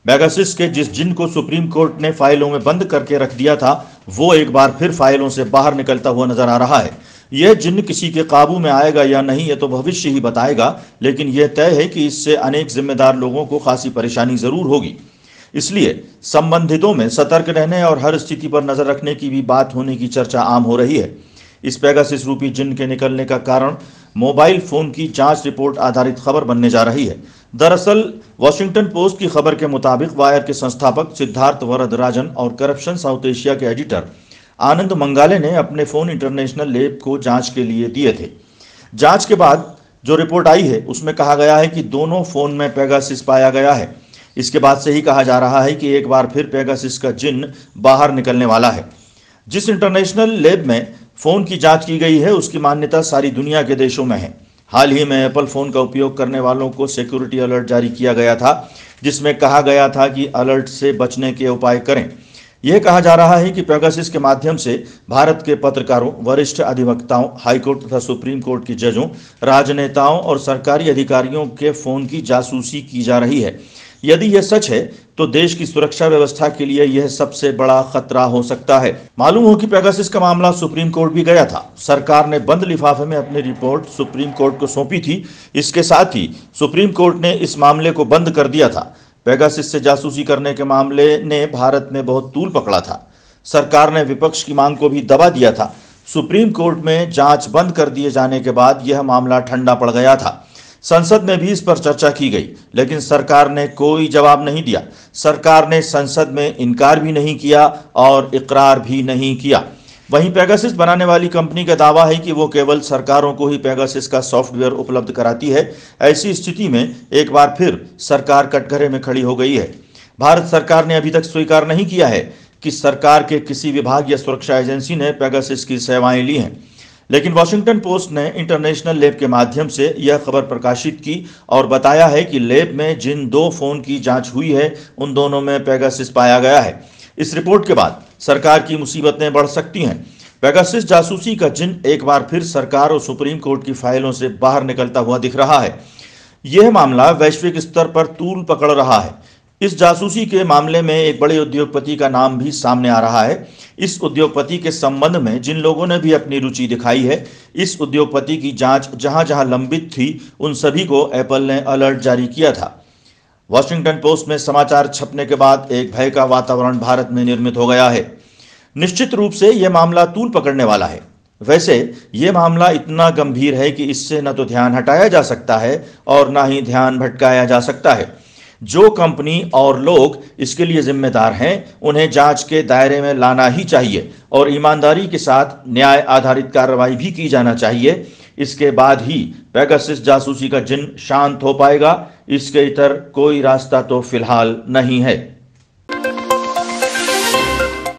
Pegasus के जिस जिन को सुप्रीम कोर्ट ने फाइलों में बंद करके रख दिया था, वो एक बार फिर फाइलों से बाहर निकलता हुआ नजर आ रहा है। यह जिन्न किसी के काबू में आएगा या नहीं, यह तो भविष्य ही बताएगा, लेकिन यह तय है कि इससे अनेक जिम्मेदार लोगों को खासी परेशानी जरूर होगी। इसलिए संबंधितों में सतर्क रहने और हर स्थिति पर नजर रखने की भी बात होने की चर्चा आम हो रही है। इस पेगासस रूपी जिन्न के निकलने का कारण मोबाइल फोन की जांच रिपोर्ट आधारित खबर बनने जा रही है। दरअसल वॉशिंगटन पोस्ट की खबर के मुताबिक वायर के संस्थापक सिद्धार्थ वरदराजन और करप्शन साउथ एशिया के एडिटर आनंद मंगाले ने अपने फोन इंटरनेशनल लैब को जांच के लिए दिए थे। जांच के बाद जो रिपोर्ट आई है उसमें कहा गया है कि दोनों फोन में पेगासस पाया गया है। इसके बाद से ही कहा जा रहा है कि एक बार फिर पेगासस का जिन्न बाहर निकलने वाला है। जिस इंटरनेशनल लैब में फोन की जांच की गई है उसकी मान्यता सारी दुनिया के देशों में है। हाल ही में एप्पल फोन का उपयोग करने वालों को सिक्योरिटी अलर्ट जारी किया गया था, जिसमें कहा गया था कि अलर्ट से बचने के उपाय करें। यह कहा जा रहा है कि पेगासस के माध्यम से भारत के पत्रकारों, वरिष्ठ अधिवक्ताओं, हाईकोर्ट तथा सुप्रीम कोर्ट के जजों, राजनेताओं और सरकारी अधिकारियों के फोन की जासूसी की जा रही है। यदि यह सच है तो देश की सुरक्षा व्यवस्था के लिए यह सबसे बड़ा खतरा हो सकता है। मालूम हो कि पेगासस का मामला सुप्रीम कोर्ट भी गया था। सरकार ने बंद लिफाफे में अपनी रिपोर्ट सुप्रीम कोर्ट को सौंपी थी। इसके साथ ही सुप्रीम कोर्ट ने इस मामले को बंद कर दिया था। पेगासस से जासूसी करने के मामले ने भारत में बहुत तूल पकड़ा था। सरकार ने विपक्ष की मांग को भी दबा दिया था। सुप्रीम कोर्ट में जांच बंद कर दिए जाने के बाद यह मामला ठंडा पड़ गया था। संसद में भी इस पर चर्चा की गई, लेकिन सरकार ने कोई जवाब नहीं दिया। सरकार ने संसद में इनकार भी नहीं किया और इकरार भी नहीं किया। वहीं पेगासस बनाने वाली कंपनी का दावा है कि वो केवल सरकारों को ही पेगासस का सॉफ्टवेयर उपलब्ध कराती है। ऐसी स्थिति में एक बार फिर सरकार कटघरे में खड़ी हो गई है। भारत सरकार ने अभी तक स्वीकार नहीं किया है कि सरकार के किसी विभाग या सुरक्षा एजेंसी ने पेगासस की सेवाएं ली हैं, लेकिन वॉशिंगटन पोस्ट ने इंटरनेशनल लैब के माध्यम से यह खबर प्रकाशित की और बताया है कि लैब में जिन दो फोन की जांच हुई है उन दोनों में पेगासस पाया गया है। इस रिपोर्ट के बाद सरकार की मुसीबतें बढ़ सकती हैं। पेगासस जासूसी का जिन्न एक बार फिर सरकार और सुप्रीम कोर्ट की फाइलों से बाहर निकलता हुआ दिख रहा है। यह मामला वैश्विक स्तर पर तूल पकड़ रहा है। इस जासूसी के मामले में एक बड़े उद्योगपति का नाम भी सामने आ रहा है। इस उद्योगपति के संबंध में जिन लोगों ने भी अपनी रुचि दिखाई है, इस उद्योगपति की जांच जहां जहां लंबित थी उन सभी को एप्पल ने अलर्ट जारी किया था। वॉशिंगटन पोस्ट में समाचार छपने के बाद एक भय का वातावरण भारत में निर्मित हो गया है। निश्चित रूप से यह मामला तूल पकड़ने वाला है। वैसे यह मामला इतना गंभीर है कि इससे न तो ध्यान हटाया जा सकता है और न ही ध्यान भटकाया जा सकता है। जो कंपनी और लोग इसके लिए जिम्मेदार हैं उन्हें जांच के दायरे में लाना ही चाहिए और ईमानदारी के साथ न्याय आधारित कार्रवाई भी की जाना चाहिए। इसके बाद ही पेगासस जासूसी का जिन्न शांत हो पाएगा। इसके इतर कोई रास्ता तो फिलहाल नहीं है।